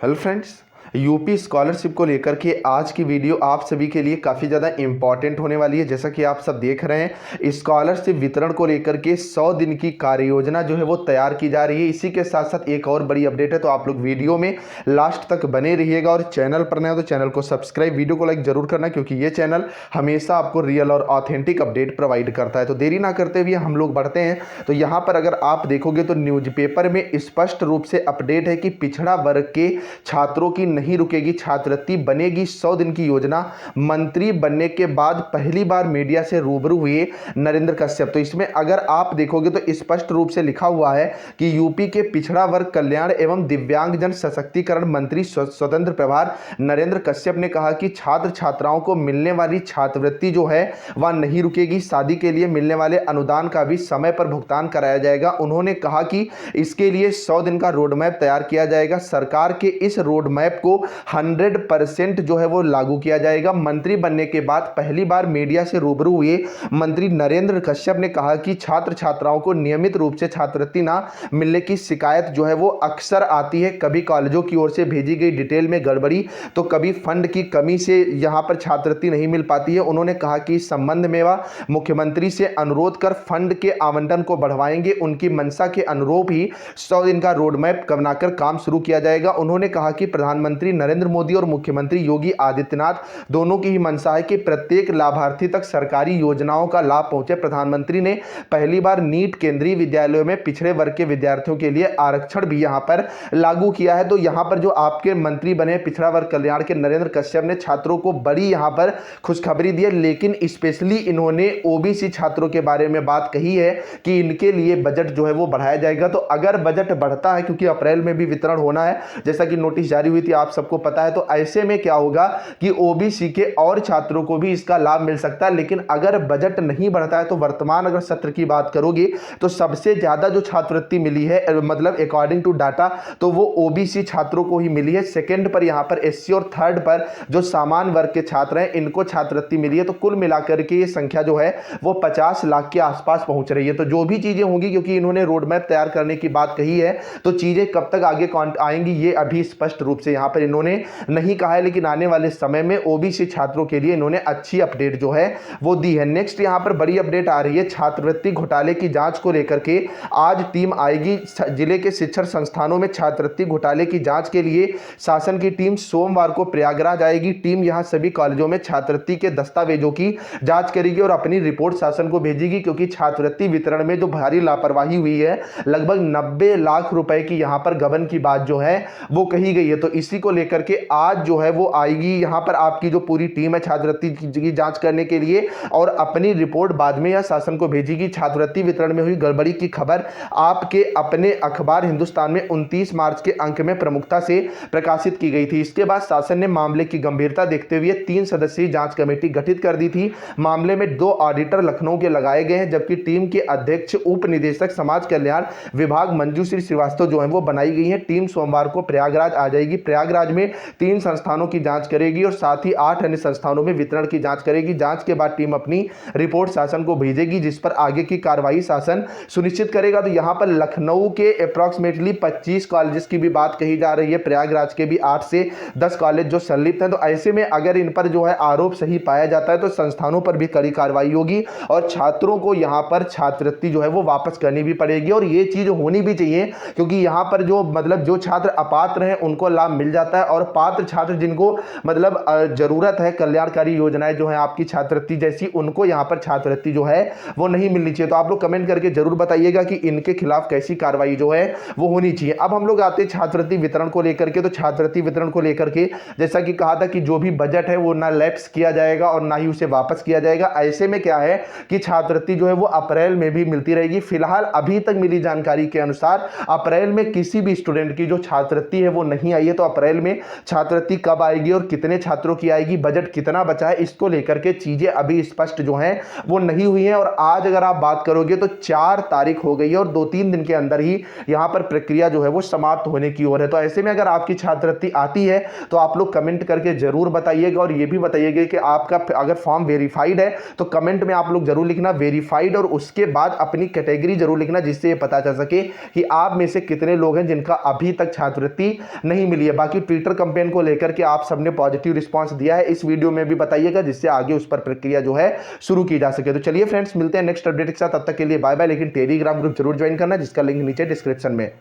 Hello friends, UP scholarship को लेकर के आज की वीडियो आप सभी के लिए काफ़ी ज़्यादा इंपॉर्टेंट होने वाली है। जैसा कि आप सब देख रहे हैं, स्कॉलरशिप वितरण को लेकर के 100 दिन की कार्य योजना जो है वो तैयार की जा रही है। इसी के साथ साथ एक और बड़ी अपडेट है, तो आप लोग वीडियो में लास्ट तक बने रहिएगा। और चैनल पर नए हो तो चैनल को सब्सक्राइब, वीडियो को लाइक जरूर करना, क्योंकि ये चैनल हमेशा आपको रियल और ऑथेंटिक अपडेट प्रोवाइड करता है। तो देरी ना करते हुए हम लोग बढ़ते हैं। तो यहाँ पर अगर आप देखोगे तो न्यूज़पेपर में स्पष्ट रूप से अपडेट है कि पिछड़ा वर्ग के छात्रों की नहीं रुकेगी छात्रवृत्ति, बनेगी 100 दिन की योजना। मंत्री बनने के बाद पहली बार मीडिया से रूबरू हुए नरेंद्र कश्यप। तो इसमें अगर आप देखोगे तो स्पष्ट रूप से लिखा हुआ है कि यूपी के पिछड़ा वर्ग कल्याण एवं दिव्यांगजन सशक्तिकरण मंत्री स्वतंत्र प्रभार नरेंद्र कश्यप ने कहा कि छात्र छात्राओं को मिलने वाली छात्रवृत्ति जो है वह नहीं रुकेगी। शादी के लिए मिलने वाले अनुदान का भी समय पर भुगतान कराया जाएगा। उन्होंने कहा कि इसके लिए 100 दिन का रोड मैप तैयार किया जाएगा। सरकार के इस रोड मैप को 100% जो है वो लागू किया जाएगा। मंत्री बनने के बाद पहली बार मीडिया से रूबरू हुए मंत्री नरेंद्र कश्यप ने कहा कि छात्र छात्राओं को नियमित रूप से छात्रवृत्ति ना मिलने की शिकायत जो है वो अक्सर आती है। कभी कॉलेजों की ओर से भेजी गई डिटेल में गड़बड़ी, तो कभी फंड की कमी से यहां पर छात्रवृत्ति नहीं मिल पाती है। उन्होंने कहा कि इस संबंध में वह मुख्यमंत्री से अनुरोध कर फंड के आवंटन को बढ़वाएंगे। उनकी मंशा के अनुरूप ही 100 दिन का रोड मैप बनाकर काम शुरू किया जाएगा। उन्होंने कहा कि प्रधानमंत्री नरेंद्र मोदी और मुख्यमंत्री योगी आदित्यनाथ दोनों की ही मंशा है कि प्रत्येक लाभार्थी तक सरकारी योजनाओं का लाभ पहुंचे। प्रधानमंत्री ने पहली बार नीट केंद्रीय विद्यालयों में पिछड़े वर्ग के विद्यार्थियों के लिए आरक्षण भी यहां पर लागू किया है। तो यहां पर जो आपके मंत्री बने पिछड़ा वर्ग कल्याण के नरेंद्र कश्यप ने छात्रों को बड़ी यहां पर खुशखबरी दी है, लेकिन स्पेशली इन्होंने ओबीसी छात्रों के बारे में बात कही है कि इनके लिए बजट जो है वो बढ़ाया जाएगा। तो अगर बजट बढ़ता है, क्योंकि अप्रैल में भी वितरण होना है, जैसा कि नोटिस जारी हुई थी आप सबको पता है, तो ऐसे में क्या होगा कि ओबीसी के और छात्रों को भी इसका लाभ मिल सकता है। लेकिन अगर बजट नहीं बढ़ता है तो वर्तमान अगर सत्र की बात करोगे तो सबसे ज्यादा जो छात्रवृत्ति मिली है, मतलब अकॉर्डिंग टू डाटा, तो वो ओबीसी छात्रों को ही मिली है। सेकंड पर यहां पर एससी और थर्ड पर जो सामान्य वर्ग के छात्र हैं इनको छात्रवृत्ति मिली है। तो कुल मिलाकर के ये संख्या जो है वो 50 लाख के आसपास पहुंच रही है। तो जो भी चीजें होंगी, क्योंकि इन्होंने रोड मैप तैयार करने की बात कही है, तो चीजें कब तक आगे आएंगी ये अभी स्पष्ट रूप से यहां पर इन्होंने नहीं कहा है। लेकिन आने वाले समय में ओबीसी छात्रों के लिए इन्होंने अच्छी अपडेट जो है वो दी है। नेक्स्ट यहां पर बड़ी अपडेट आ रही है छात्रवृत्ति घोटाले की जांच को लेकर के। आज टीम आएगी जिले के शिक्षण संस्थानों में छात्रवृत्ति घोटाले की जांच के लिए। शासन की टीम सोमवार को प्रयागराज आएगी। टीम यहां सभी कॉलेजों में छात्रवृत्ति के दस्तावेजों की जांच करेगी और अपनी रिपोर्ट शासन को भेजेगी, क्योंकि छात्रवृत्ति वितरण में जो भारी लापरवाही हुई है, लगभग 90 लाख रुपए की यहां पर गबन की बात जो है वो कही गई है। तो इसी को लेकर के आज जो है वो आएगी यहां पर आपकी जो पूरी टीम है छात्रवृत्ति की जांच करने के लिए, और अपनी रिपोर्ट बाद में यह शासन को भेजेगी। छात्रवृत्ति वितरण में हुई गड़बड़ी की खबर आपके अपने अखबार हिंदुस्तान में 29 मार्च के अंक में प्रमुखता से प्रकाशित की गई थी। इसके बाद शासन ने मामले की गंभीरता देखते हुए 3 सदस्यीय जांच कमेटी गठित कर दी थी। मामले में 2 ऑडिटर लखनऊ के लगाए गए हैं, जबकि टीम के अध्यक्ष उप निदेशक समाज कल्याण विभाग मंजूश्री श्रीवास्तव जो है वो बनाई गई है। टीम सोमवार को प्रयागराज आ जाएगी। प्रयागराज में 3 संस्थानों की जांच करेगी और साथ ही 8 अन्य संस्थानों में वितरण की जांच करेगी। जांच के बाद टीम अपनी रिपोर्ट शासन को भेजेगी, जिस पर आगे की कार्रवाई शासन सुनिश्चित करेगा। तो यहां पर लखनऊ के अप्रॉक्सीमेटली 25 कॉलेजेस की भी बात कही जा रही है, प्रयागराज के भी 8 से 10 कॉलेज जो संलिप्त हैं। तो ऐसे में अगर इन पर जो है आरोप सही पाया जाता है तो संस्थानों पर भी कड़ी कार्रवाई होगी और छात्रों को यहां पर छात्रवृत्ति जो है वो वापस करनी भी पड़ेगी। और ये चीज होनी भी चाहिए, क्योंकि यहां पर जो मतलब जो छात्र अपात्र हैं उनको लाभ मिल जाता है, और पात्र छात्र जिनको मतलब जरूरत है कल्याणकारी योजनाएं जो है आपकी छात्रवृत्ति जैसी, उनको यहां पर छात्रवृत्ति जो है वो नहीं मिलनी चाहिए। तो आप लोग कमेंट करके जरूर बताइएगा कि इनके खिलाफ कैसी कार्रवाई जो है वो होनी चाहिए। अब हम लोग आते हैं छात्रवृत्ति वितरण को लेकर के। तो छात्रवृत्ति वितरण को लेकर के जैसा कि कहा था कि जो भी बजट है वो ना लैप्स किया जाएगा और ना ही उसे वापस किया जाएगा। ऐसे में क्या है कि छात्रवृत्ति जो है वो अप्रैल में भी मिलती रहेगी। फिलहाल अभी तक मिली जानकारी के अनुसार अप्रैल में किसी भी स्टूडेंट की जो छात्रवृत्ति है वो नहीं आई है। तो अप्रैल में छात्रवृत्ति कब आएगी और कितने छात्रों की आएगी, बजट कितना बचा है, इसको लेकर के चीजें अभी स्पष्ट जो है वो नहीं हुई है। और आज अगर आप बात करोगे तो 4 तारीख हो गई है और 2-3 दिन के अंदर ही यहां पर प्रक्रिया जो है वो समाप्त होने की ओर है। तो ऐसे में अगर आपकी छात्रवृत्ति आती है तो आप लोग कमेंट करके जरूर बताइएगा, और ये भी बताइएगा कि आपका अगर फॉर्म वेरीफाइड है तो कमेंट में आप लोग जरूर लिखना वेरीफाइड, और उसके बाद अपनी कैटेगरी जरूर लिखना, जिससे ये पता चल सके कि आप में से कितने लोग हैं जिनका अभी तक छात्रवृत्ति नहीं मिली है। बाकी बाकी ट्विटर कैंपेन को लेकर के आप सबने पॉजिटिव रिस्पांस दिया है, इस वीडियो में भी बताइएगा, जिससे आगे उस पर प्रक्रिया जो है शुरू की जा सके। तो चलिए फ्रेंड्स, मिलते हैं नेक्स्ट अपडेट के साथ, तब तक के लिए बाय बाय। लेकिन टेलीग्राम ग्रुप जरूर ज्वाइन करना, जिसका लिंक नीचे डिस्क्रिप्शन में।